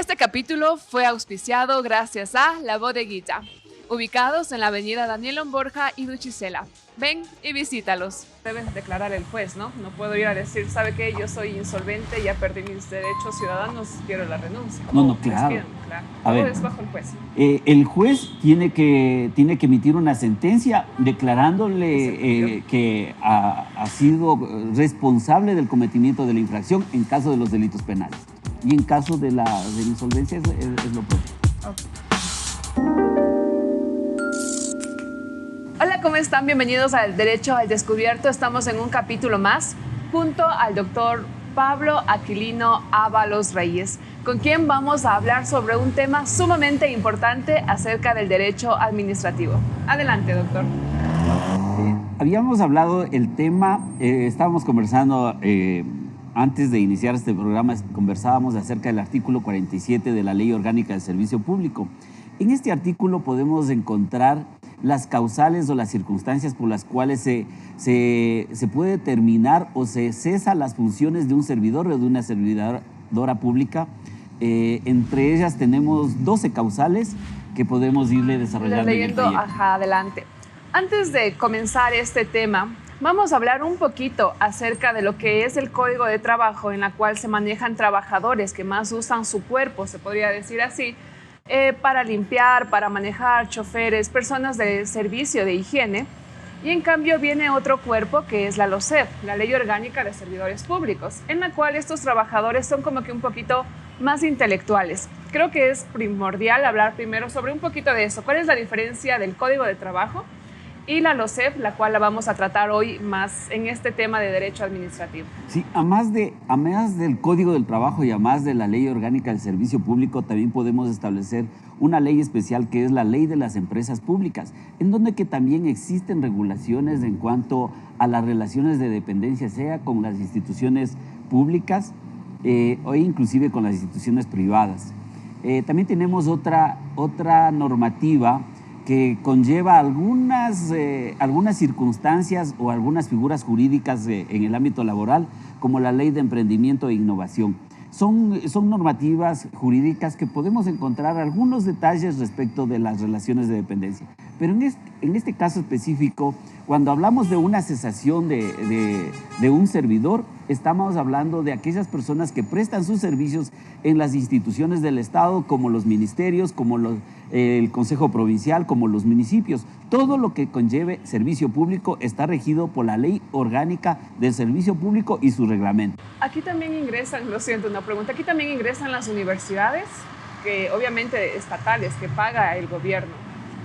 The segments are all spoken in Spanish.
Este capítulo fue auspiciado gracias a La Bodeguita, ubicados en la avenida Danielón Borja y Duchicela. Ven y visítalos. Debe declarar el juez, ¿no? No puedo ir a decir, ¿sabe qué? Yo soy insolvente, ya perdí mis derechos ciudadanos, quiero la renuncia. No, claro. Claro. A ver, todo es bajo el juez. El juez tiene que emitir una sentencia declarándole que ha sido responsable del cometimiento de la infracción en caso de los delitos penales. Y en caso de la insolvencia es lo propio. Okay. Hola, ¿cómo están? Bienvenidos al Derecho al Descubierto. Estamos en un capítulo más junto al doctor Pablo Aquilino Ábalos Reyes, con quien vamos a hablar sobre un tema sumamente importante acerca del derecho administrativo. Adelante, doctor. Habíamos hablado el tema, estábamos conversando antes de iniciar este programa, conversábamos acerca del artículo 47 de la Ley Orgánica del Servicio Público. En este artículo podemos encontrar las causales o las circunstancias por las cuales se puede determinar o se cesa las funciones de un servidor o de una servidora pública. Entre ellas tenemos 12 causales que podemos irle desarrollando. Leyendo, adelante. Antes de comenzar este tema, vamos a hablar un poquito acerca de lo que es el Código de Trabajo, en la cual se manejan trabajadores que más usan su cuerpo, se podría decir así, para limpiar, para manejar, choferes, personas de servicio de higiene. Y en cambio viene otro cuerpo que es la LOSEP, la Ley Orgánica de Servidores Públicos, en la cual estos trabajadores son como que un poquito más intelectuales. Creo que es primordial hablar primero sobre un poquito de eso. ¿Cuál es la diferencia del Código de Trabajo y la LOSEP, la cual la vamos a tratar hoy más en este tema de derecho administrativo? Sí, a más del Código del Trabajo y a más de la Ley Orgánica del Servicio Público, también podemos establecer una ley especial que es la Ley de las Empresas Públicas, en donde que también existen regulaciones en cuanto a las relaciones de dependencia, sea con las instituciones públicas o inclusive con las instituciones privadas. También tenemos otra normativa que conlleva algunas circunstancias o algunas figuras jurídicas en el ámbito laboral, como la Ley de Emprendimiento e Innovación. Son normativas jurídicas que podemos encontrar algunos detalles respecto de las relaciones de dependencia. Pero en este caso específico, cuando hablamos de una cesación de un servidor, estamos hablando de aquellas personas que prestan sus servicios en las instituciones del Estado, como los ministerios, como el Consejo Provincial, como los municipios. Todo lo que conlleve servicio público está regido por la Ley Orgánica del Servicio Público y su reglamento. Aquí también ingresan, lo siento, una pregunta, aquí también ingresan las universidades, que obviamente estatales, que paga el gobierno.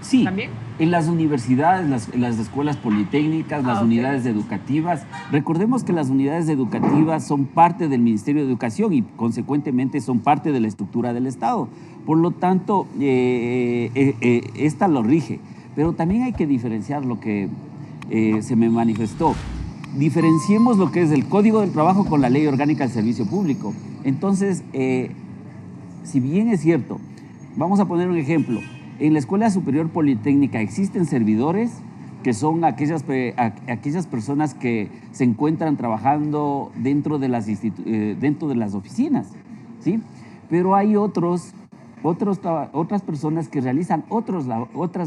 Sí, ¿también? En las universidades, las escuelas politécnicas, las unidades educativas. Recordemos que las unidades educativas son parte del Ministerio de Educación y consecuentemente son parte de la estructura del Estado. Por lo tanto, esta lo rige. Pero también hay que diferenciar lo que se me manifestó. Diferenciemos lo que es el Código del Trabajo con la Ley Orgánica del Servicio Público. Entonces, si bien es cierto, vamos a poner un ejemplo. En la Escuela Superior Politécnica existen servidores que son aquellas personas que se encuentran trabajando dentro de las oficinas, ¿sí? Pero hay otras personas que realizan otras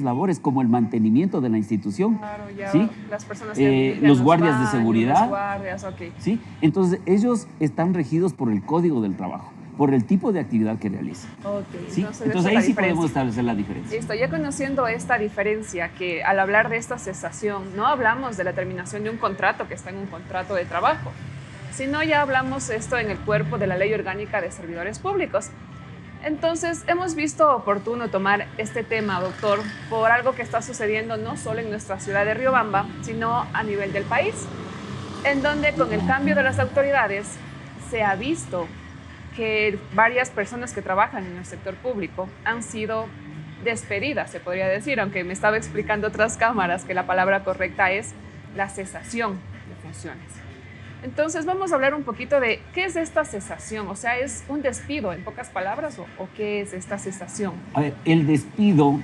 labores, como el mantenimiento de la institución. Claro, ya, ¿sí? Las personas que los guardias de seguridad. Los guardias, okay. ¿Sí? Entonces, ellos están regidos por el Código del Trabajo, por el tipo de actividad que realizan. Okay, ¿sí? Entonces ahí sí podemos establecer la diferencia. Listo, ya conociendo esta diferencia, que al hablar de esta cesación, no hablamos de la terminación de un contrato que está en un contrato de trabajo, sino ya hablamos esto en el cuerpo de la Ley Orgánica de Servidores Públicos. Entonces, hemos visto oportuno tomar este tema, doctor, por algo que está sucediendo no solo en nuestra ciudad de Riobamba, sino a nivel del país, en donde con el cambio de las autoridades se ha visto que varias personas que trabajan en el sector público han sido despedidas, se podría decir, aunque me estaba explicando otras cámaras que la palabra correcta es la cesación de funciones. Entonces vamos a hablar un poquito de qué es esta cesación, o sea, ¿es un despido en pocas palabras o qué es esta cesación? A ver, el despido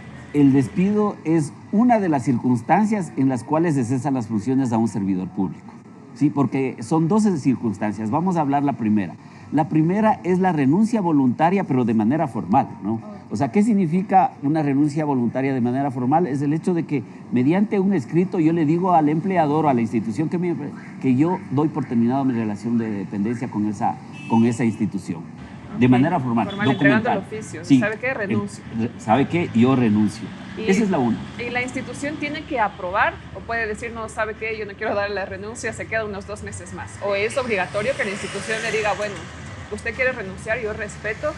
es una de las circunstancias en las cuales se cesan las funciones a un servidor público, ¿sí? Porque son 12 circunstancias. Vamos a hablar la primera. La primera es la renuncia voluntaria, pero de manera formal, ¿no? O sea, ¿qué significa una renuncia voluntaria de manera formal? Es el hecho de que mediante un escrito yo le digo al empleador o a la institución que yo doy por terminado mi relación de dependencia con esa institución. De manera formal, entregando el oficio. Sí, ¿Sabe qué? Renuncio. ¿Sabe qué? Yo renuncio. Esa es la una. ¿Y la institución tiene que aprobar o puede decir, no, sabe qué, yo no quiero darle la renuncia, se queda unos 2 meses más? ¿O es obligatorio que la institución le diga, bueno, usted quiere renunciar, yo respeto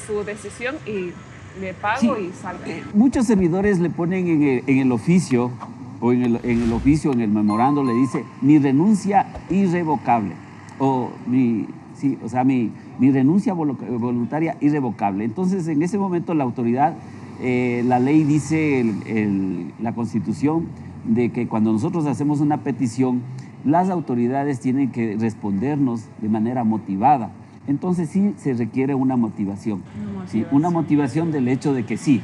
su decisión y le pago y salga? Muchos servidores le ponen en el oficio o en el memorando le dice mi renuncia irrevocable o mi renuncia voluntaria irrevocable. Entonces, en ese momento la autoridad, la ley dice, la Constitución, de que cuando nosotros hacemos una petición, las autoridades tienen que respondernos de manera motivada. Entonces sí se requiere una motivación. Una motivación del hecho de que sí,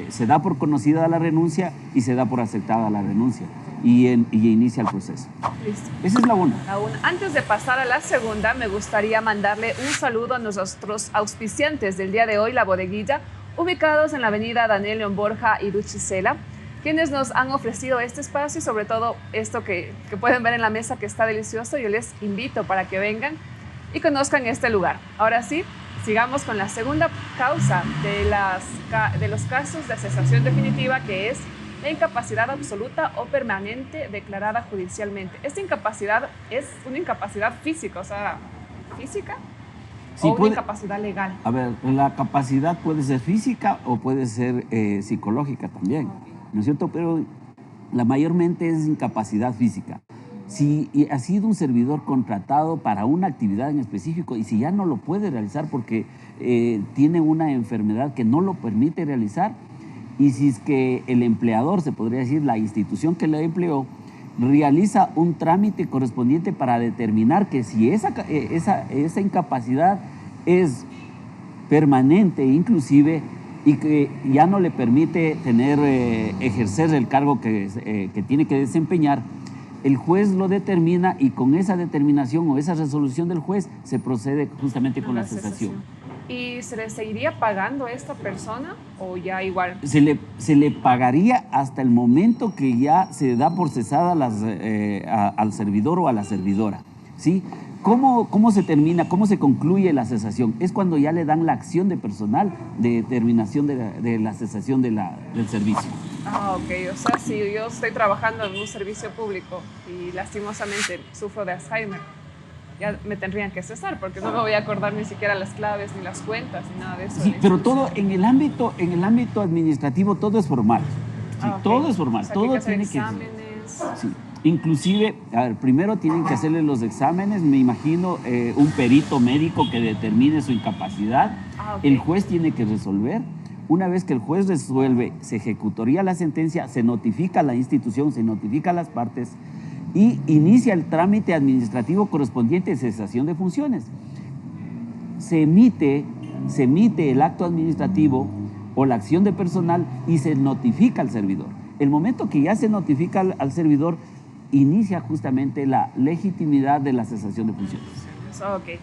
se da por conocida la renuncia y se da por aceptada la renuncia. Y inicia el proceso. Listo. Esa es la una. Antes de pasar a la segunda, me gustaría mandarle un saludo a nuestros auspiciantes del día de hoy, La Bodeguilla, ubicados en la avenida Daniel León Borja y Luchisela, quienes nos han ofrecido este espacio y sobre todo esto que pueden ver en la mesa que está delicioso. Yo les invito para que vengan y conozcan este lugar. Ahora sí, sigamos con la segunda causa de los casos de cesación definitiva, que es la incapacidad absoluta o permanente declarada judicialmente. Esta incapacidad es una incapacidad física, o sea, física, o una incapacidad legal. A ver, la capacidad puede ser física o puede ser psicológica también, ¿no es cierto? Pero la mayormente es incapacidad física. Si ha sido un servidor contratado para una actividad en específico y si ya no lo puede realizar porque tiene una enfermedad que no lo permite realizar, y si es que el empleador, se podría decir, la institución que le empleó, realiza un trámite correspondiente para determinar que si esa incapacidad es permanente inclusive y que ya no le permite ejercer el cargo que tiene que desempeñar, el juez lo determina y con esa determinación o esa resolución del juez se procede justamente con la cesación. ¿Y se le seguiría pagando a esta persona o ya igual? Se le pagaría hasta el momento que ya se da por cesada al servidor o a la servidora, ¿sí? ¿Cómo se termina, cómo se concluye la cesación? Es cuando ya le dan la acción de personal de terminación de la cesación del servicio. Ok. O sea, si yo estoy trabajando en un servicio público y lastimosamente sufro de Alzheimer, ya me tendrían que cesar porque no me voy a acordar ni siquiera las claves, ni las cuentas, ni nada de eso. Sí, pero todo en el ámbito administrativo todo es formal. Sí, todo es formal. O sea, todo tiene exámenes. Sí. Inclusive, a ver, primero tienen que hacerle los exámenes, me imagino, un perito médico que determine su incapacidad. El juez tiene que resolver. Una vez que el juez resuelve, se ejecutaría la sentencia, se notifica a la institución, se notifica a las partes y inicia el trámite administrativo correspondiente de cesación de funciones. Se emite el acto administrativo o la acción de personal y se notifica al servidor. El momento que ya se notifica al servidor, inicia justamente la legitimidad de la cesación de funciones. Ok.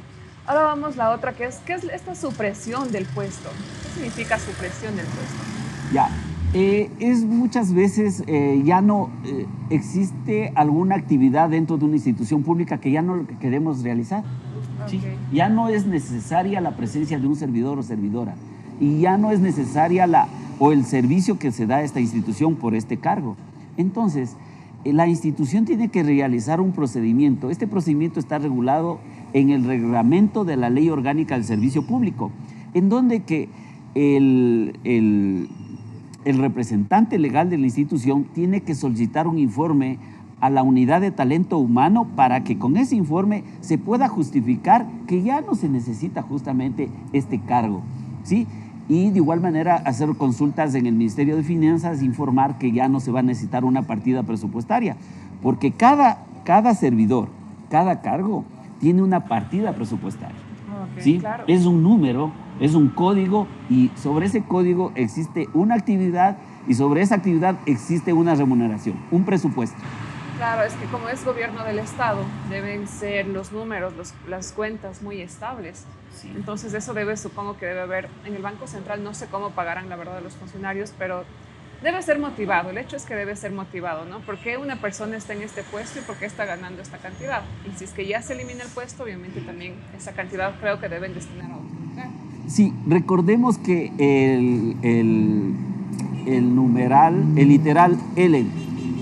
Ahora vamos a la otra, ¿qué es esta supresión del puesto? ¿Qué significa supresión del puesto? Ya. Es muchas veces ya no existe alguna actividad dentro de una institución pública que ya no queremos realizar. Okay. ¿Sí? Ya no es necesaria la presencia de un servidor o servidora y ya no es necesaria el servicio que se da a esta institución por este cargo. Entonces, la institución tiene que realizar un procedimiento. Este procedimiento está regulado en el reglamento de la Ley Orgánica del Servicio Público, en donde que el representante legal de la institución tiene que solicitar un informe a la unidad de talento humano para que con ese informe se pueda justificar que ya no se necesita justamente este cargo, ¿sí? Y de igual manera hacer consultas en el Ministerio de Finanzas, informar que ya no se va a necesitar una partida presupuestaria, porque cada servidor, cada cargo tiene una partida presupuestaria, ¿sí? Claro. Es un número, es un código y sobre ese código existe una actividad y sobre esa actividad existe una remuneración, un presupuesto. Claro, es que como es gobierno del Estado, deben ser los números, las cuentas muy estables. Sí. Entonces eso debe, supongo que debe haber, en el Banco Central no sé cómo pagarán la verdad a los funcionarios, pero debe ser motivado. El hecho es que debe ser motivado, ¿no? ¿Por qué una persona está en este puesto y por qué está ganando esta cantidad? Y si es que ya se elimina el puesto, obviamente también esa cantidad creo que deben destinar a otro lugar. Sí, recordemos que el numeral, el literal L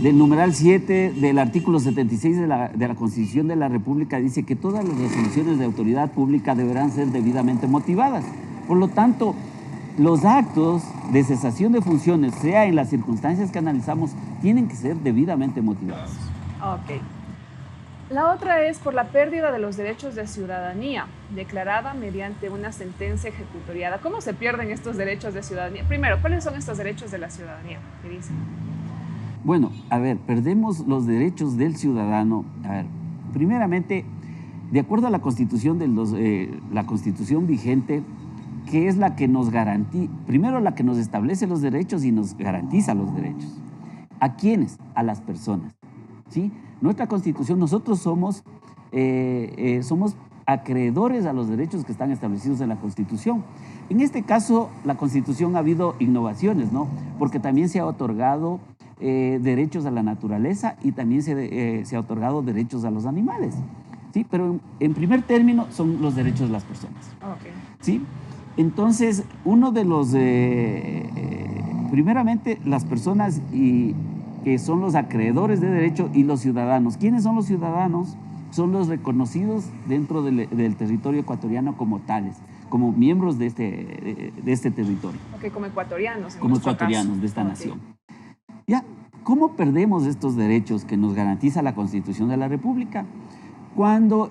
del numeral 7 del artículo 76 de la Constitución de la República dice que todas las resoluciones de autoridad pública deberán ser debidamente motivadas. Por lo tanto, los actos de cesación de funciones, sea en las circunstancias que analizamos, tienen que ser debidamente motivados. Ok. La otra es por la pérdida de los derechos de ciudadanía, declarada mediante una sentencia ejecutoriada. ¿Cómo se pierden estos derechos de ciudadanía? Primero, ¿cuáles son estos derechos de la ciudadanía? ¿Qué dicen? Bueno, a ver, perdemos los derechos del ciudadano. A ver, primeramente, de acuerdo a la Constitución, la Constitución vigente, que es la que nos garantiza, primero la que nos establece los derechos y nos garantiza los derechos. ¿A quiénes? A las personas, ¿sí? Nuestra Constitución, nosotros somos acreedores a los derechos que están establecidos en la Constitución. En este caso, la Constitución ha habido innovaciones, ¿no? Porque también se ha otorgado derechos a la naturaleza y también se ha otorgado derechos a los animales, ¿sí? Pero en primer término son los derechos de las personas, Okay. ¿sí? Entonces, uno de los, primeramente, las personas que son los acreedores de derecho y los ciudadanos. ¿Quiénes son los ciudadanos? Son los reconocidos dentro del territorio ecuatoriano como tales, como miembros de este territorio. Ok, como ecuatorianos. Como ecuatorianos de esta Okay. nación. Ya, ¿cómo perdemos estos derechos que nos garantiza la Constitución de la República? Cuando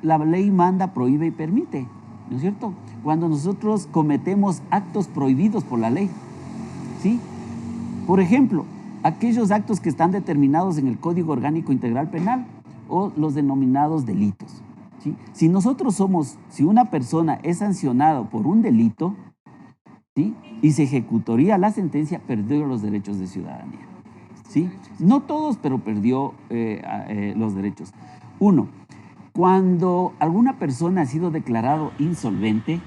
la ley manda, prohíbe y permite, ¿no es cierto? Cuando nosotros cometemos actos prohibidos por la ley, ¿sí? Por ejemplo, aquellos actos que están determinados en el Código Orgánico Integral Penal o los denominados delitos, ¿sí? Si una persona es sancionada por un delito, ¿sí? Y se ejecutaría la sentencia, perdió los derechos de ciudadanía, ¿sí? No todos, pero perdió los derechos. Uno, cuando alguna persona ha sido declarado insolvente,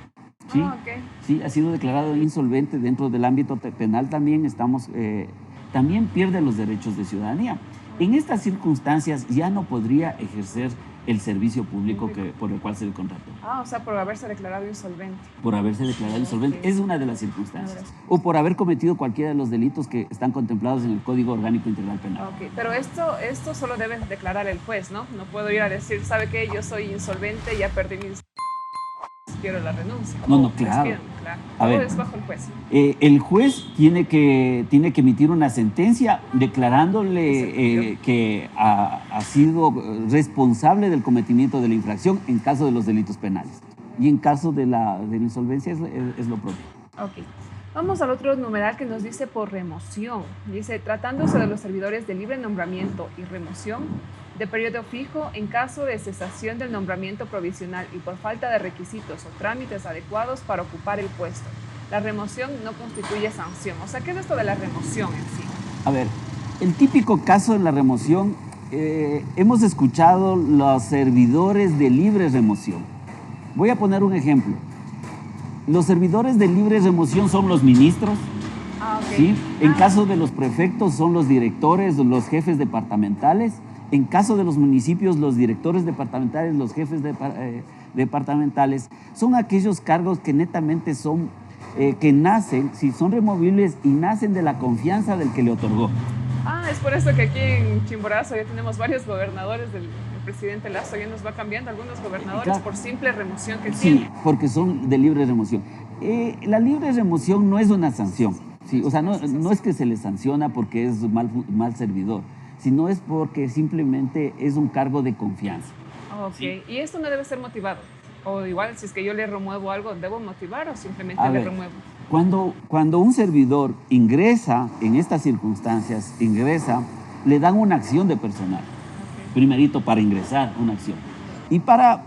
¿sí? Okay. Sí, ha sido declarado insolvente dentro del ámbito penal, también pierde los derechos de ciudadanía. En estas circunstancias ya no podría ejercer el servicio público por el cual se le contrató. O sea, por haberse declarado insolvente. Por haberse declarado insolvente, es una de las circunstancias. O por haber cometido cualquiera de los delitos que están contemplados en el Código Orgánico Integral Penal. Ok, pero esto solo debe declarar el juez, ¿no? No puedo ir a decir, ¿sabe qué? Yo soy insolvente, ya perdí mis... quiero la renuncia. No, claro. Claro. A Todo ver, es bajo el juez. El juez tiene que emitir una sentencia declarándole que ha sido responsable del cometimiento de la infracción en caso de los delitos penales. Y en caso de la insolvencia es lo propio. Ok. Vamos al otro numeral que nos dice por remoción. Dice, tratándose de los servidores de libre nombramiento y remoción de periodo fijo en caso de cesación del nombramiento provisional y por falta de requisitos o trámites adecuados para ocupar el puesto. La remoción no constituye sanción. O sea, ¿qué es esto de la remoción en sí? A ver, el típico caso de la remoción, hemos escuchado los servidores de libre remoción. Voy a poner un ejemplo. Los servidores de libre remoción son los ministros, Okay. ¿sí? En caso de los prefectos son los directores, los jefes departamentales. En caso de los municipios, los directores departamentales, los jefes departamentales, son aquellos cargos que netamente son, que nacen, si son removibles y nacen de la confianza del que le otorgó. Es por eso que aquí en Chimborazo ya tenemos varios gobernadores del presidente Lazo, ya nos va cambiando algunos gobernadores Claro. Por simple remoción que Sí, tiene. porque son de libre remoción. La libre remoción no es una sanción, ¿sí? O sea, no es que se le sanciona porque es mal servidor, sino es porque simplemente es un cargo de confianza. Ok, Sí. y esto no debe ser motivado. O igual, si es que yo le remuevo algo, ¿debo motivar o simplemente A le ver, remuevo? Cuando un servidor ingresa en estas circunstancias, le dan una acción de personal. Ok. Primerito para ingresar, una acción. Y para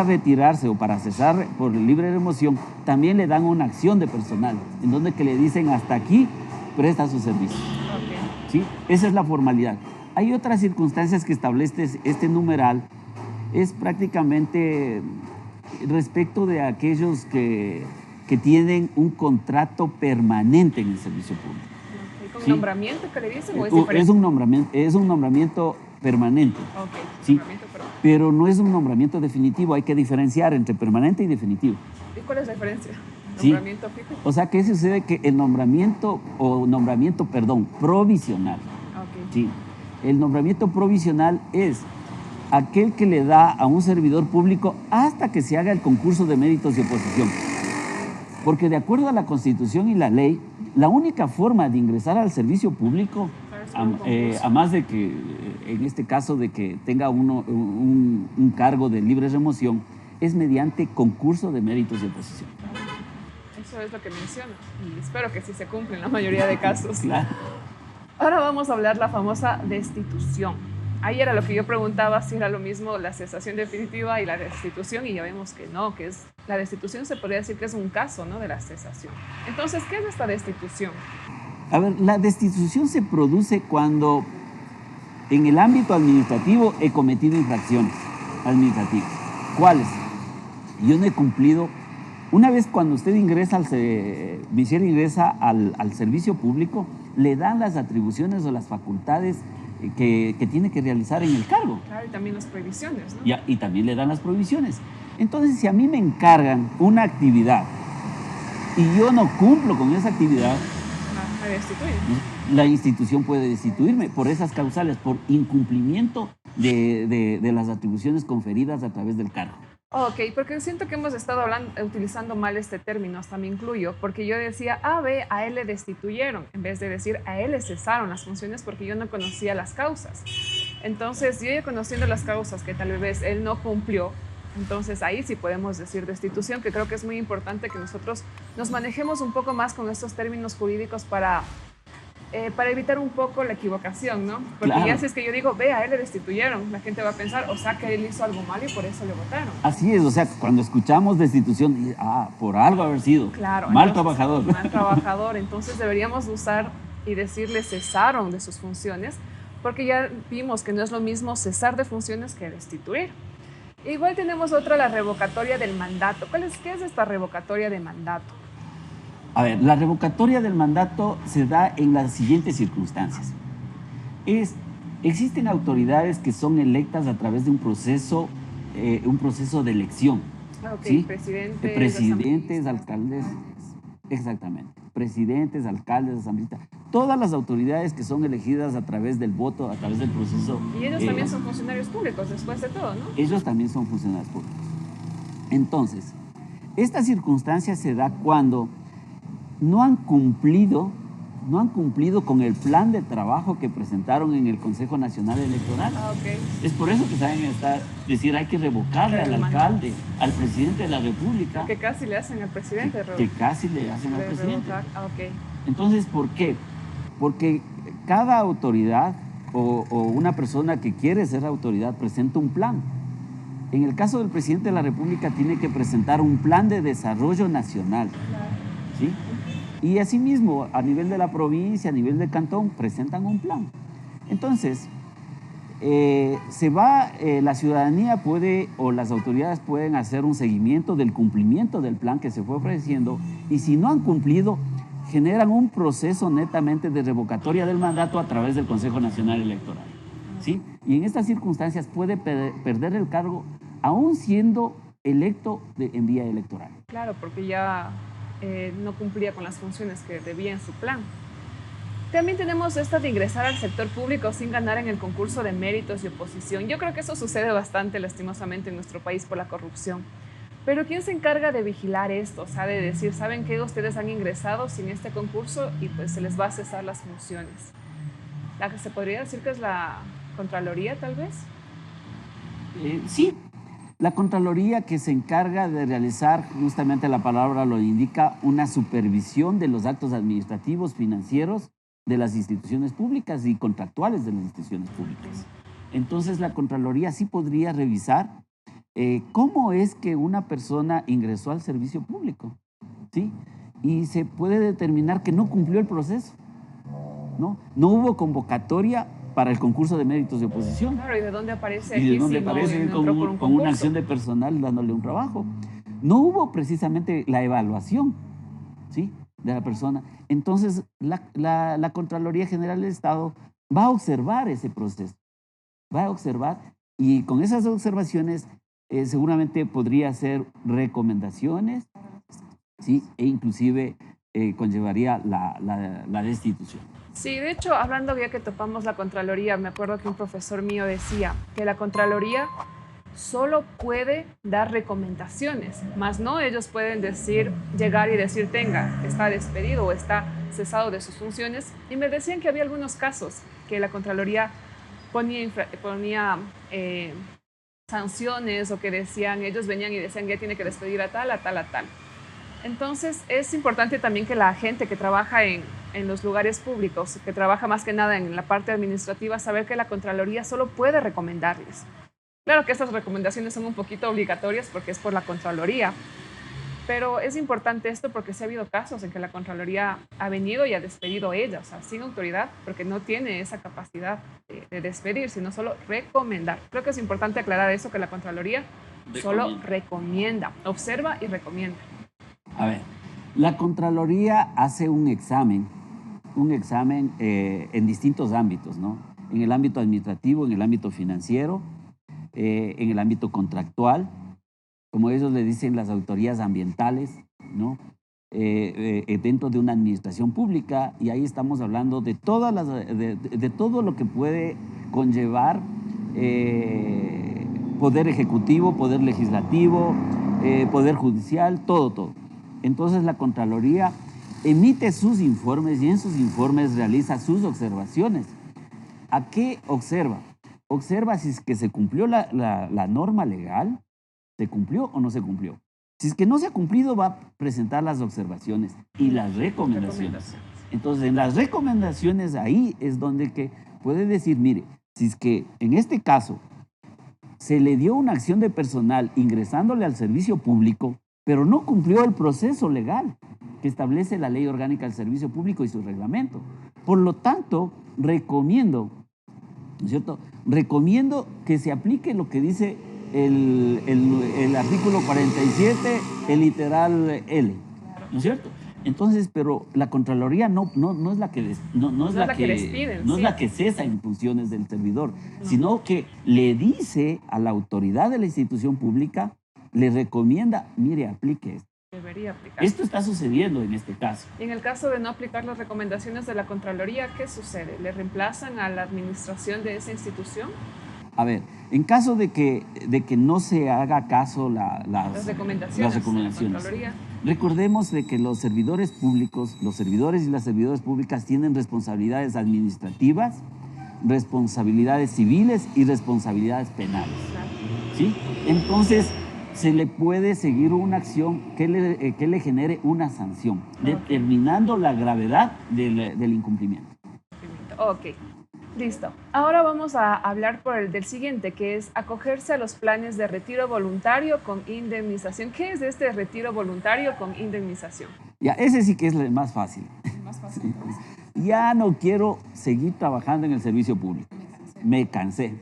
retirarse o para cesar por libre remoción, también le dan una acción de personal, en donde que le dicen hasta aquí presta su servicio. Ok. ¿Sí? Esa es la formalidad. Hay otras circunstancias que establece este numeral, es prácticamente respecto de aquellos que tienen un contrato permanente en el servicio público. Okay. ¿Con ¿Sí? nombramiento que le dicen o es diferente? Es un nombramiento permanente. Okay. ¿Sí? Nombramiento permanente. Pero no es un nombramiento definitivo, hay que diferenciar entre permanente y definitivo. ¿Y cuál es la diferencia? ¿Sí? ¿Nombramiento fijo? O sea, ¿qué sucede? Que el nombramiento provisional. Okay. Sí. El nombramiento provisional es aquel que le da a un servidor público hasta que se haga el concurso de méritos y oposición. Porque de acuerdo a la Constitución y la ley, la única forma de ingresar al servicio público, a más de que, en este caso, de que tenga uno un cargo de libre remoción, es mediante concurso de méritos y oposición. Eso es lo que menciona y espero que sí se cumpla en la mayoría de casos. Claro. Ahora vamos a hablar la famosa destitución. Ahí era lo que yo preguntaba, si era lo mismo la cesación definitiva y la destitución, y ya vemos que no, que es la destitución, se podría decir que es un caso, ¿no?, de la cesación. Entonces, ¿qué es esta destitución? A ver, la destitución se produce cuando en el ámbito administrativo he cometido infracciones administrativas. ¿Cuáles? Yo no he cumplido. Una vez cuando usted ingresa al servicio público, le dan las atribuciones o las facultades que tiene que realizar en el cargo. Claro, y también las prohibiciones, ¿no? Y también le dan las prohibiciones. Entonces, si a mí me encargan una actividad y yo no cumplo con esa actividad, me destituyen. La institución puede destituirme por esas causales, por incumplimiento de las atribuciones conferidas a través del cargo. Ok, porque siento que hemos estado utilizando mal este término, hasta me incluyo, porque yo decía, a él le destituyeron, en vez de decir, a él le cesaron las funciones porque yo no conocía las causas. Entonces, yo ya conociendo las causas que tal vez él no cumplió, entonces ahí sí podemos decir destitución, que creo que es muy importante que nosotros nos manejemos un poco más con estos términos jurídicos para evitar un poco la equivocación, ¿no? Porque claro. Ya si es que yo digo, a él le destituyeron, la gente va a pensar, o sea, que él hizo algo malo y por eso le votaron. Así es, o sea, cuando escuchamos destitución, por algo haber sido. Claro. Mal trabajador. Mal trabajador, entonces deberíamos usar y decirle cesaron de sus funciones, porque ya vimos que no es lo mismo cesar de funciones que destituir. Igual tenemos otra, la revocatoria del mandato. ¿Qué es esta revocatoria de mandato? A ver, la revocatoria del mandato se da en las siguientes circunstancias. Existen autoridades que son electas a través de un proceso de elección. Okay, ¿sí? Presidentes, alcaldes, exactamente. Presidentes, alcaldes, asambleístas. Todas las autoridades que son elegidas a través del voto, a través del proceso. Y ellos también son funcionarios públicos, después de todo, ¿no? Ellos también son funcionarios públicos. Entonces, esta circunstancia se da cuando no han cumplido con el plan de trabajo que presentaron en el Consejo Nacional Electoral. Okay. Es por eso que saben decir hay que revocarle al alcalde, al presidente de la República. Que casi le hacen al presidente. Que casi le hacen al presidente. Okay. Entonces, ¿por qué? Porque cada autoridad o una persona que quiere ser autoridad presenta un plan. En el caso del presidente de la República tiene que presentar un plan de desarrollo nacional. Claro. ¿Sí? Y asimismo, a nivel de la provincia, a nivel del cantón, presentan un plan. Entonces, la ciudadanía puede, o las autoridades pueden hacer un seguimiento del cumplimiento del plan que se fue ofreciendo, y si no han cumplido, generan un proceso netamente de revocatoria del mandato a través del Consejo Nacional Electoral. ¿Sí? Y en estas circunstancias puede perder el cargo, aún siendo electo en vía electoral. Claro, porque ya no cumplía con las funciones que debía en su plan. También tenemos esta de ingresar al sector público sin ganar en el concurso de méritos y oposición. Yo creo que eso sucede bastante lastimosamente en nuestro país por la corrupción. Pero ¿quién se encarga de vigilar esto? O sea, de decir, ¿saben qué? Ustedes han ingresado sin este concurso y pues se les va a cesar las funciones. ¿La que se podría decir que es la Contraloría, tal vez? Sí. La Contraloría, que se encarga de realizar, justamente la palabra lo indica, una supervisión de los actos administrativos, financieros de las instituciones públicas y contractuales de las instituciones públicas. Entonces, la Contraloría sí podría revisar cómo es que una persona ingresó al servicio público, ¿sí? Y se puede determinar que no cumplió el proceso, ¿no? No hubo convocatoria para el concurso de méritos de oposición. Claro, ¿y de dónde aparece ¿Y aquí? de dónde si no aparece entró por un con una concurso? acción de personal dándole un trabajo? No hubo precisamente la evaluación, ¿sí?, de la persona. Entonces, la Contraloría General del Estado va a observar ese proceso, va a observar, y con esas observaciones seguramente podría hacer recomendaciones, ¿sí?, e inclusive conllevaría la destitución. Sí, de hecho, hablando ya que topamos la Contraloría, me acuerdo que un profesor mío decía que la Contraloría solo puede dar recomendaciones, más no ellos pueden decir, llegar y decir, tenga, está despedido o está cesado de sus funciones. Y me decían que había algunos casos que la Contraloría ponía sanciones, o que decían, ellos venían y decían, ya tiene que despedir a tal, a tal, a tal. Entonces, es importante también que la gente que trabaja en los lugares públicos, que trabaja más que nada en la parte administrativa, saber que la Contraloría solo puede recomendarles. Claro que estas recomendaciones son un poquito obligatorias porque es por la Contraloría, pero es importante esto porque sí ha habido casos en que la Contraloría ha venido y ha despedido ella, o sea, sin autoridad, porque no tiene esa capacidad de despedir, sino solo recomendar. Creo que es importante aclarar eso, que la Contraloría solo recomienda, observa y recomienda. A ver, la Contraloría hace un examen en distintos ámbitos, ¿no? En el ámbito administrativo, en el ámbito financiero, en el ámbito contractual, como ellos le dicen, las autoridades ambientales, ¿no? Dentro de una administración pública, y ahí estamos hablando de de todo lo que puede conllevar poder ejecutivo, poder legislativo, poder judicial, todo. Entonces la Contraloría emite sus informes y en sus informes realiza sus observaciones. ¿A qué observa? Observa si es que se cumplió la norma legal, ¿se cumplió o no se cumplió? Si es que no se ha cumplido, va a presentar las observaciones y las recomendaciones. Entonces, en las recomendaciones ahí es donde que puede decir, mire, si es que en este caso se le dio una acción de personal ingresándole al servicio público, pero no cumplió el proceso legal que establece la Ley Orgánica del Servicio Público y su reglamento. Por lo tanto, recomiendo, ¿no es cierto?, recomiendo que se aplique lo que dice el artículo 47, el literal L, ¿no es cierto? Entonces, pero la Contraloría no es la que despiden, no es la que cesa en funciones del servidor, sino que le dice a la autoridad de la institución pública, le recomienda, mire, aplique esto. Debería aplicar. Esto está sucediendo en este caso. Y en el caso de no aplicar las recomendaciones de la Contraloría, ¿qué sucede? ¿Le reemplazan a la administración de esa institución? A ver, en caso de que no se haga caso las recomendaciones de la Contraloría. Recordemos de que los servidores públicos, los servidores y las servidoras públicas tienen responsabilidades administrativas, responsabilidades civiles y responsabilidades penales. Claro. ¿Sí? Entonces, se le puede seguir una acción que le genere una sanción, determinando la gravedad del incumplimiento. Ok, listo. Ahora vamos a hablar del siguiente, que es acogerse a los planes de retiro voluntario con indemnización. ¿Qué es este retiro voluntario con indemnización? Ya, ese sí que es el más fácil. Más fácil. Sí. Ya no quiero seguir trabajando en el servicio público. Me cansé.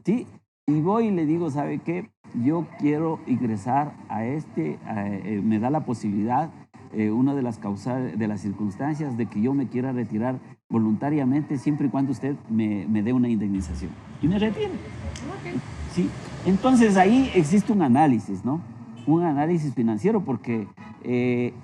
¿Sí? Y voy y le digo, ¿sabe qué? Yo quiero ingresar a me da la posibilidad, una de las causas, de las circunstancias de que yo me quiera retirar voluntariamente siempre y cuando usted me dé una indemnización. Y me retiro. Okay. Sí. Entonces ahí existe un análisis, ¿no? Un análisis financiero porque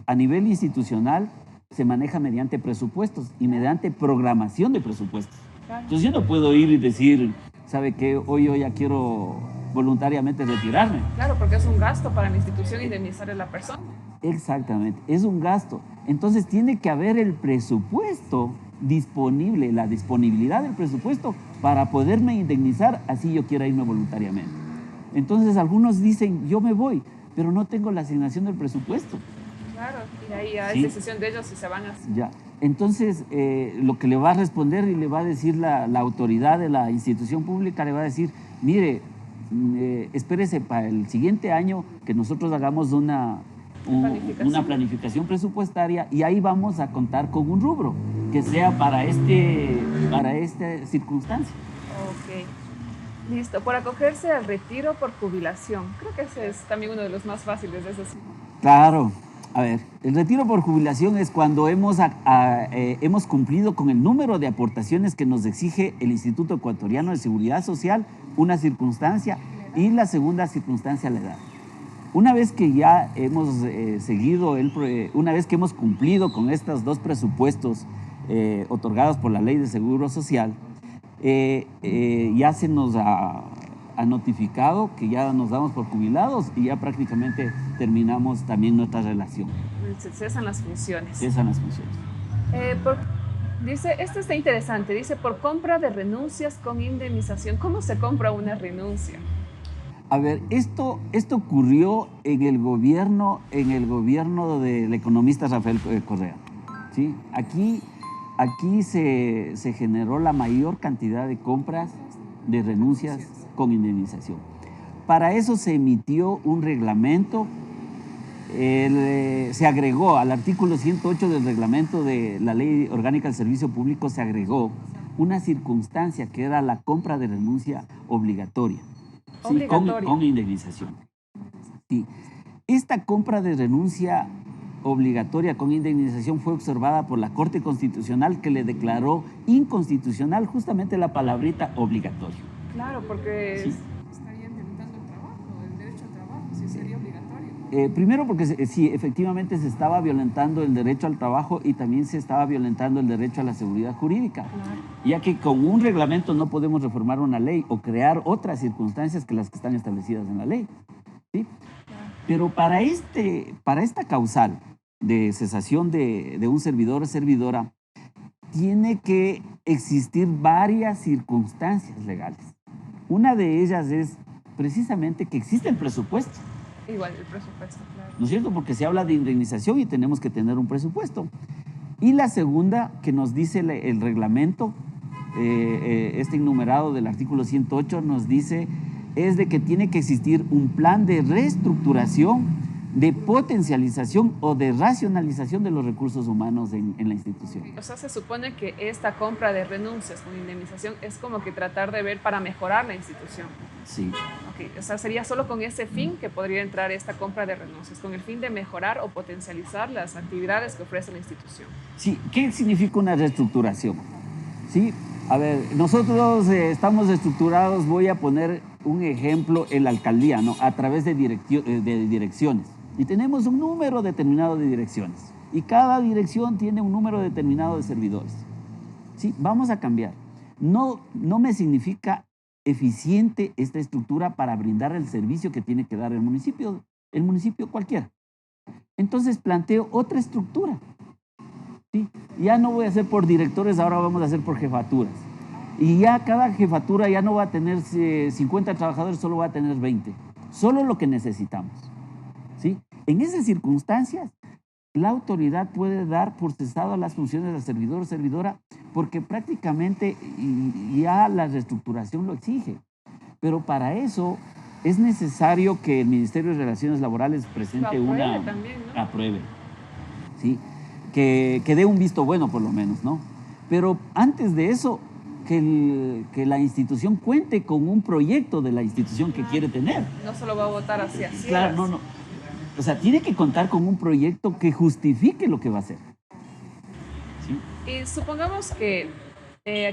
a nivel institucional se maneja mediante presupuestos y mediante programación de presupuestos. Claro. Entonces yo no puedo ir y decir, ¿sabe qué? Hoy yo ya quiero voluntariamente retirarme. Claro, porque es un gasto para la institución indemnizar a la persona. Exactamente, es un gasto. Entonces tiene que haber el presupuesto disponible, la disponibilidad del presupuesto para poderme indemnizar, así yo quiera irme voluntariamente. Entonces algunos dicen, yo me voy, pero no tengo la asignación del presupuesto. Claro, y ahí ya es decisión de ellos si se van a... Ya, entonces lo que le va a responder y le va a decir la autoridad de la institución pública, le va a decir, mire, espérese para el siguiente año que nosotros hagamos una planificación presupuestaria y ahí vamos a contar con un rubro que sea para esta circunstancia. Ok, listo. Por acogerse al retiro por jubilación. Creo que ese es también uno de los más fáciles de esos. Claro. A ver, el retiro por jubilación es cuando hemos cumplido con el número de aportaciones que nos exige el Instituto Ecuatoriano de Seguridad Social, una circunstancia, y la segunda circunstancia, la edad. Una vez que ya hemos una vez que hemos cumplido con estos dos presupuestos otorgados por la Ley de Seguro Social, ya se nos ha notificado que ya nos damos por jubilados y ya prácticamente terminamos también nuestra relación. Se cesan las funciones. Cesan las funciones. Dice, esto está interesante, dice, por compra de renuncias con indemnización. ¿Cómo se compra una renuncia? A ver, esto ocurrió en el gobierno del economista Rafael Correa, ¿sí? Aquí se generó la mayor cantidad de compras de renuncias con indemnización. Para eso se emitió un reglamento, se agregó al artículo 108 del reglamento de la Ley Orgánica del Servicio Público, se agregó una circunstancia que era la compra de renuncia obligatoria. Sí, con indemnización. Sí. Esta compra de renuncia obligatoria con indemnización fue observada por la Corte Constitucional, que le declaró inconstitucional justamente la palabrita obligatorio. Claro, porque sí. Estarían limitando el trabajo, el derecho al trabajo, si sería obligatorio. Primero porque sí, efectivamente se estaba violentando el derecho al trabajo y también se estaba violentando el derecho a la seguridad jurídica, claro, ya que con un reglamento no podemos reformar una ley o crear otras circunstancias que las que están establecidas en la ley, ¿sí? Claro. Pero para esta causal de cesación de un servidor o servidora, tiene que existir varias circunstancias legales. Una de ellas es precisamente que existe el presupuesto. Igual el presupuesto, claro. ¿No es cierto? Porque se habla de indemnización y tenemos que tener un presupuesto. Y la segunda, que nos dice el reglamento, este enumerado del artículo 108, nos dice, es de que tiene que existir un plan de reestructuración, de potencialización o de racionalización de los recursos humanos en la institución. O sea, se supone que esta compra de renuncias con indemnización es como que tratar de ver para mejorar la institución. Sí. Okay. O sea, sería solo con ese fin que podría entrar esta compra de renuncias, con el fin de mejorar o potencializar las actividades que ofrece la institución. Sí. ¿Qué significa una reestructuración? Sí. A ver, nosotros estamos estructurados, voy a poner un ejemplo en la alcaldía, ¿no? A través de direcciones. Y tenemos un número determinado de direcciones. Y cada dirección tiene un número determinado de servidores. Sí, vamos a cambiar. No me significa eficiente esta estructura para brindar el servicio que tiene que dar el municipio cualquiera. Entonces planteo otra estructura. ¿Sí? Ya no voy a hacer por directores, ahora vamos a hacer por jefaturas. Y ya cada jefatura ya no va a tener 50 trabajadores, solo va a tener 20. Solo lo que necesitamos. ¿Sí? En esas circunstancias, la autoridad puede dar por cesado las funciones del servidor o servidora porque prácticamente ya la reestructuración lo exige. Pero para eso es necesario que el Ministerio de Relaciones Laborales presente apruebe, ¿sí? Que dé un visto bueno por lo menos, ¿no? Pero antes de eso, que la institución cuente con un proyecto de la institución que quiere tener. No solo va a votar hacia ciegas. Claro, no. O sea, tiene que contar con un proyecto que justifique lo que va a hacer. ¿Sí? Y supongamos que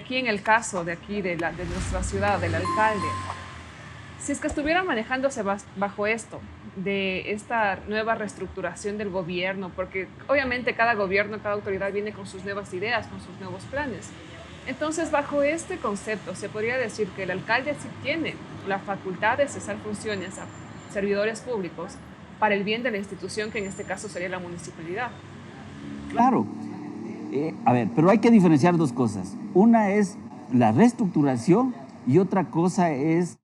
aquí en el caso de nuestra ciudad, del alcalde, si es que estuviera manejándose bajo esto, de esta nueva reestructuración del gobierno, porque obviamente cada gobierno, cada autoridad viene con sus nuevas ideas, con sus nuevos planes. Entonces, bajo este concepto, se podría decir que el alcalde sí tiene la facultad de cesar funciones a servidores públicos para el bien de la institución, que en este caso sería la municipalidad. Claro. A ver, pero hay que diferenciar dos cosas. Una es la reestructuración y otra cosa es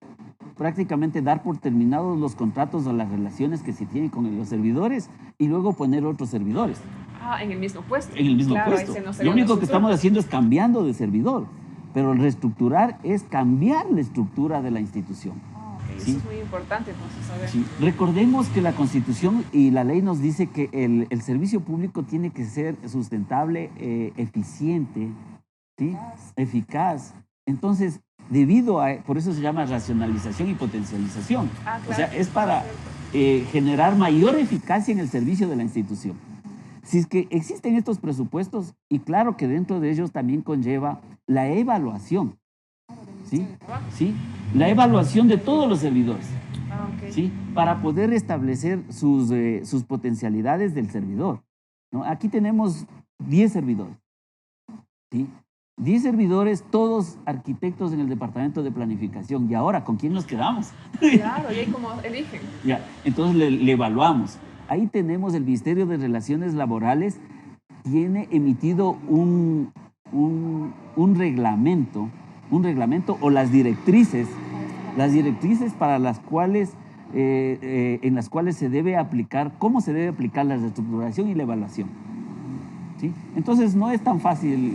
prácticamente dar por terminados los contratos o las relaciones que se tienen con los servidores y luego poner otros servidores. Ah, en el mismo puesto. En el mismo puesto. Lo único que estamos haciendo es cambiando de servidor, pero reestructurar es cambiar la estructura de la institución. eso ¿sí? es muy importante, entonces, saber. Sí. Recordemos que la Constitución y la ley nos dice que el servicio público tiene que ser sustentable, eficiente, ¿sí? Eficaz. Entonces, por eso se llama racionalización y potencialización. Ah, O sea, claro. es para generar mayor eficacia en el servicio de la institución. Si es que existen estos presupuestos, y claro que dentro de ellos también conlleva la evaluación, ¿sí? ¿Sí? La evaluación de todos los servidores, Ah, ok. ¿sí? Para poder establecer sus potencialidades del servidor, ¿no? Aquí tenemos 10 servidores, ¿sí? 10 servidores, todos arquitectos en el departamento de planificación. ¿Y ahora con quién nos quedamos? Claro, y ahí como eligen. Ya, entonces le evaluamos. Ahí tenemos el Ministerio de Relaciones Laborales, tiene emitido un reglamento o las directrices para las cuales, en las cuales se debe aplicar, cómo se debe aplicar la reestructuración y la evaluación. ¿Sí? Entonces no es tan fácil,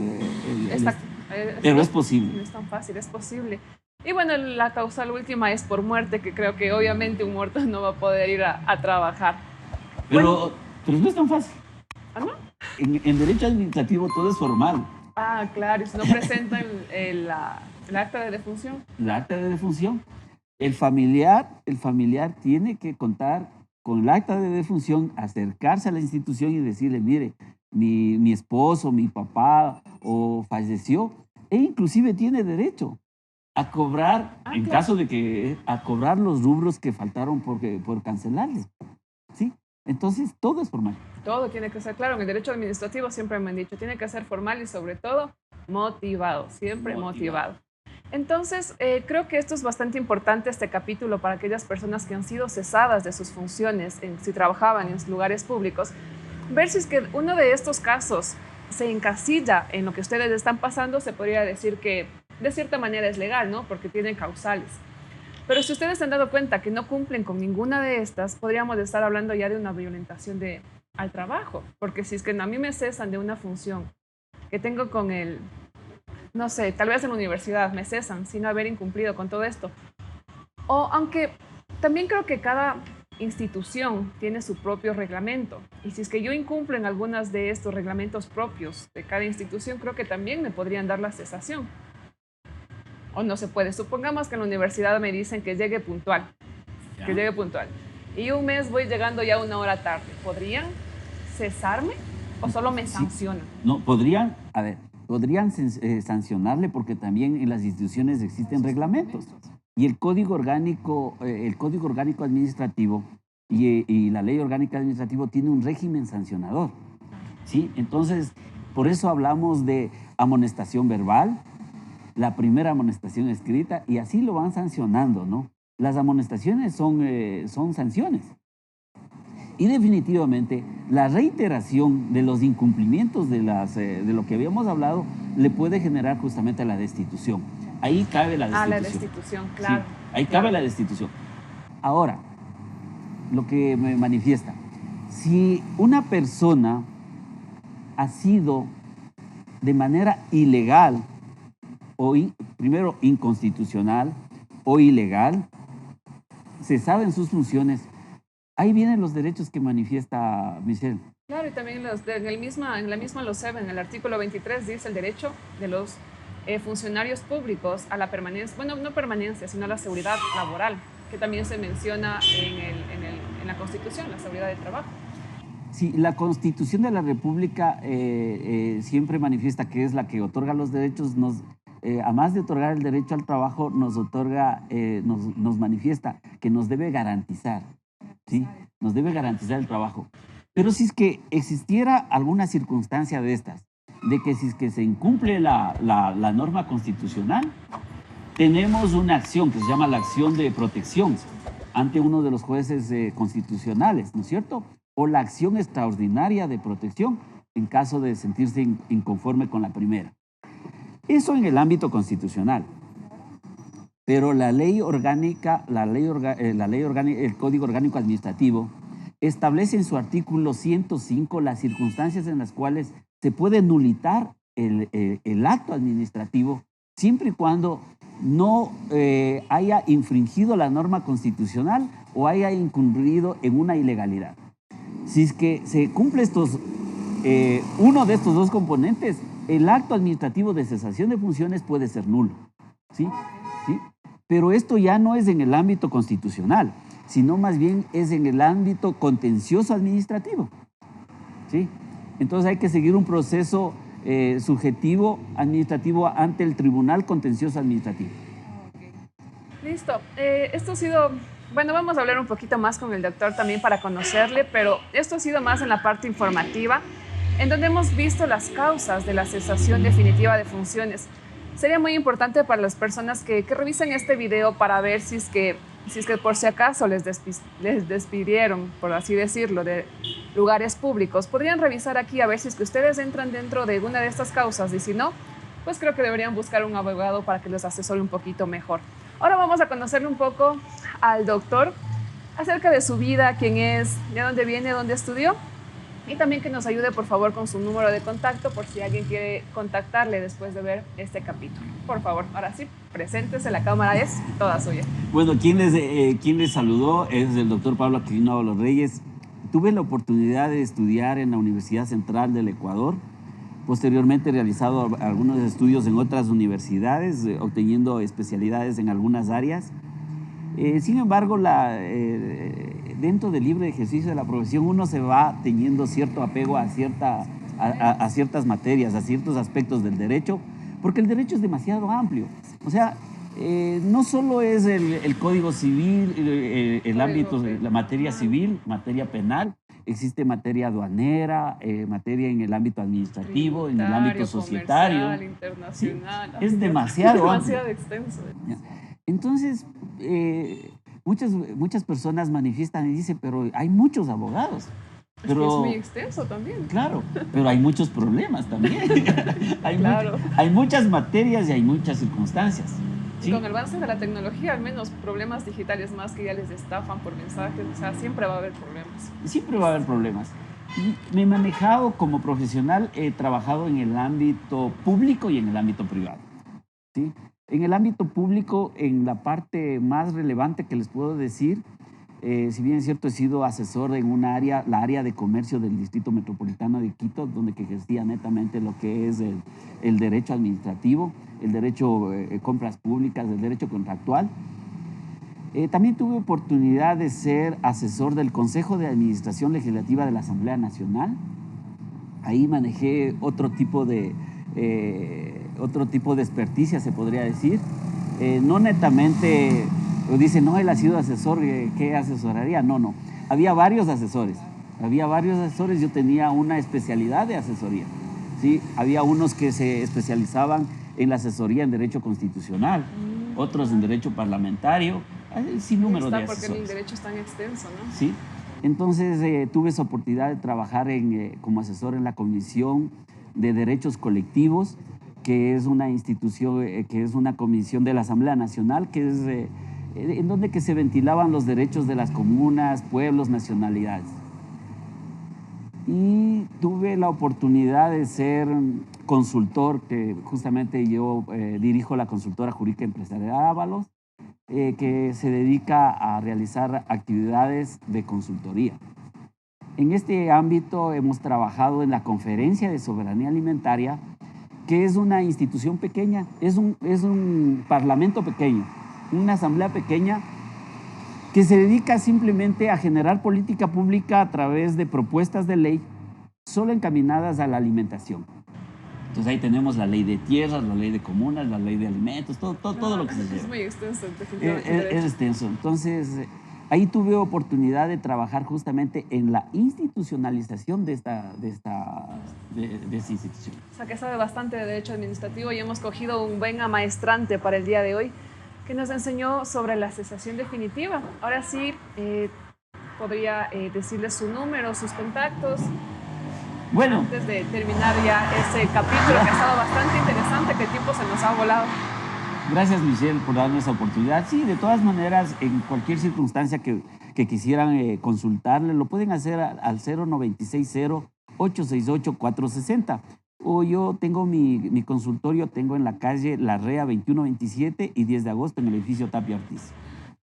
pero es posible. No es tan fácil, es posible. Y bueno, la causal última es por muerte, que creo que obviamente un muerto no va a poder ir a trabajar. Pero no es tan fácil. ¿Ah, no? En derecho administrativo todo es formal. Ah, claro, y si no presentan el acta de defunción. El acta de defunción. El familiar tiene que contar con el acta de defunción, acercarse a la institución y decirle, mire, mi esposo, mi papá falleció, e inclusive tiene derecho a cobrar, en claro. caso de que, a cobrar los rubros que faltaron por cancelarle, ¿sí? Entonces, todo es formal. Todo tiene que ser claro. En el derecho administrativo siempre me han dicho, tiene que ser formal y sobre todo motivado, siempre motivado. Entonces, creo que esto es bastante importante, este capítulo, para aquellas personas que han sido cesadas de sus funciones, si trabajaban en lugares públicos, ver si es que uno de estos casos se encasilla en lo que ustedes están pasando. Se podría decir que de cierta manera es legal, ¿no? Porque tienen causales. Pero si ustedes se han dado cuenta que no cumplen con ninguna de estas, podríamos estar hablando ya de una violentación al trabajo. Porque si es que a mí me cesan de una función que tengo con no sé, tal vez en la universidad me cesan sin haber incumplido con todo esto. O aunque también creo que cada institución tiene su propio reglamento. Y si es que yo incumplo en algunas de estos reglamentos propios de cada institución, creo que también me podrían dar la cesación. O no se puede. Supongamos que en la universidad me dicen que llegue puntual. Ya. Que llegue puntual. Y un mes voy llegando ya 1 hora tarde. ¿Podrían cesarme o solo me sancionan? No, podrían sancionarle, porque también en las instituciones existen reglamentos. Y el Código Orgánico Administrativo y la Ley Orgánica Administrativa tiene un régimen sancionador, ¿sí? Entonces, por eso hablamos de amonestación verbal, la primera amonestación escrita, y así lo van sancionando, ¿no? Las amonestaciones son sanciones. Y definitivamente la reiteración de los incumplimientos de lo que habíamos hablado le puede generar justamente la destitución. Ahí cabe la destitución. La destitución, claro. Sí, ahí cabe la destitución. Ahora, lo que me manifiesta, si una persona ha sido de manera ilegal, primero inconstitucional o ilegal, cesada en sus funciones, ahí vienen los derechos que manifiesta Michelle. Claro, y también en la misma lo saben, en el artículo 23 dice el derecho de los funcionarios públicos a la permanencia, bueno, no permanencia, sino a la seguridad laboral, que también se menciona en la Constitución, la seguridad del trabajo. Sí, la Constitución de la República siempre manifiesta que es la que otorga los derechos, además de otorgar el derecho al trabajo, nos manifiesta que nos debe garantizar, ¿sí? Nos debe garantizar el trabajo. Pero si es que existiera alguna circunstancia de estas, de que si es que se incumple la norma constitucional, tenemos una acción que se llama la acción de protección ante uno de los jueces constitucionales, ¿no es cierto? O la acción extraordinaria de protección en caso de sentirse inconforme con la primera. Eso en el ámbito constitucional. Pero la ley orgánica, el Código Orgánico Administrativo, establece en su artículo 105 las circunstancias en las cuales se puede nulitar el acto administrativo, siempre y cuando no haya infringido la norma constitucional o haya incurrido en una ilegalidad. Si es que se cumple uno de estos dos componentes, el acto administrativo de cesación de funciones puede ser nulo. ¿Sí? ¿Sí? Pero esto ya no es en el ámbito constitucional, sino más bien es en el ámbito contencioso administrativo. ¿Sí? Entonces hay que seguir un proceso subjetivo administrativo ante el Tribunal Contencioso Administrativo. Okay. Listo. Esto ha sido... Bueno, vamos a hablar un poquito más con el doctor también para conocerle, pero esto ha sido más en la parte informativa, en donde hemos visto las causas de la cesación definitiva de funciones. Sería muy importante para las personas que revisen este video para ver si es que por si acaso les despidieron, por así decirlo, de lugares públicos. Podrían revisar aquí a ver si es que ustedes entran dentro de una de estas causas y si no, pues creo que deberían buscar un abogado para que los asesore un poquito mejor. Ahora vamos a conocerle un poco al doctor acerca de su vida, quién es, de dónde viene, dónde estudió y también que nos ayude por favor con su número de contacto por si alguien quiere contactarle después de ver este capítulo. Por favor, ahora sí, preséntese, la cámara es toda suya. Bueno, quien les saludó es el doctor Pablo Aquilino Ábalos Reyes. Tuve la oportunidad de estudiar en la Universidad Central del Ecuador. Posteriormente he realizado algunos estudios en otras universidades, obteniendo especialidades en algunas áreas. Sin embargo, dentro del libre ejercicio de la profesión uno se va teniendo cierto apego a ciertas materias, a ciertos aspectos del derecho, porque el derecho es demasiado amplio. O sea, no solo es el Código Civil, el ámbito de la materia civil, materia penal, existe materia aduanera, materia en el ámbito administrativo, en el ámbito societario. Internacional. Sí, es demasiado extenso. Entonces, muchas personas manifiestan y dicen, pero hay muchos abogados. Pero, es muy extenso también. Claro, pero hay muchos problemas también. Hay muchas materias y hay muchas circunstancias. ¿Sí? Con el avance de la tecnología, al menos problemas digitales más que ya les estafan por mensajes, o sea, siempre va a haber problemas. Siempre va a haber problemas. Y me he manejado como profesional, he trabajado en el ámbito público y en el ámbito privado. ¿Sí? En el ámbito público, en la parte más relevante que les puedo decir, si bien es cierto, he sido asesor en la área de comercio del Distrito Metropolitano de Quito, donde ejercía netamente lo que es el derecho administrativo, el derecho compras públicas, el derecho contractual. También tuve oportunidad de ser asesor del Consejo de Administración Legislativa de la Asamblea Nacional. Ahí manejé otro tipo de experticia, se podría decir. No netamente... Dicen, no, él ha sido asesor, ¿qué asesoraría? No. Había varios asesores, yo tenía una especialidad de asesoría. ¿Sí? Había unos que se especializaban en la asesoría en derecho constitucional, otros en derecho parlamentario, sin número de asesores. Porque el derecho es tan extenso, ¿no? Sí. Entonces tuve esa oportunidad de trabajar como asesor en la Comisión de Derechos Colectivos, que es una institución, que es una comisión de la Asamblea Nacional, que es... en donde que se ventilaban los derechos de las comunas, pueblos, nacionalidades. Y tuve la oportunidad de ser consultor, que justamente yo dirijo la consultora jurídica empresarial Ábalos, que se dedica a realizar actividades de consultoría. En este ámbito hemos trabajado en la Conferencia de Soberanía Alimentaria, que es una institución pequeña, es un parlamento pequeño, una asamblea pequeña que se dedica simplemente a generar política pública a través de propuestas de ley solo encaminadas a la alimentación. Entonces ahí tenemos la ley de tierras, la ley de comunas, la ley de alimentos, todo lo que se lleva. Es muy extenso. Es extenso. Entonces ahí tuve oportunidad de trabajar justamente en la institucionalización de esta institución. O sea que sabe bastante de derecho administrativo y hemos cogido un buen amaestrante para el día de hoy, que nos enseñó sobre la cesación definitiva. Ahora sí, podría decirles su número, sus contactos. Bueno. Antes de terminar ya ese capítulo que ha estado bastante interesante, que el tiempo se nos ha volado. Gracias, Michelle, por darme esa oportunidad. Sí, de todas maneras, en cualquier circunstancia que quisieran consultarle, lo pueden hacer al 0960-868-460. O yo tengo mi consultorio, tengo en la calle Larrea 2127 y 10 de agosto en el edificio Tapia Ortiz.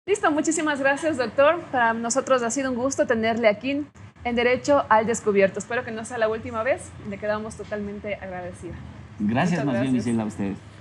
Listo, muchísimas gracias, doctor. Para nosotros ha sido un gusto tenerle aquí en Derecho al Descubierto. Espero que no sea la última vez. Le quedamos totalmente agradecida. Gracias Muchas más bien, gracias. Michelle, a ustedes.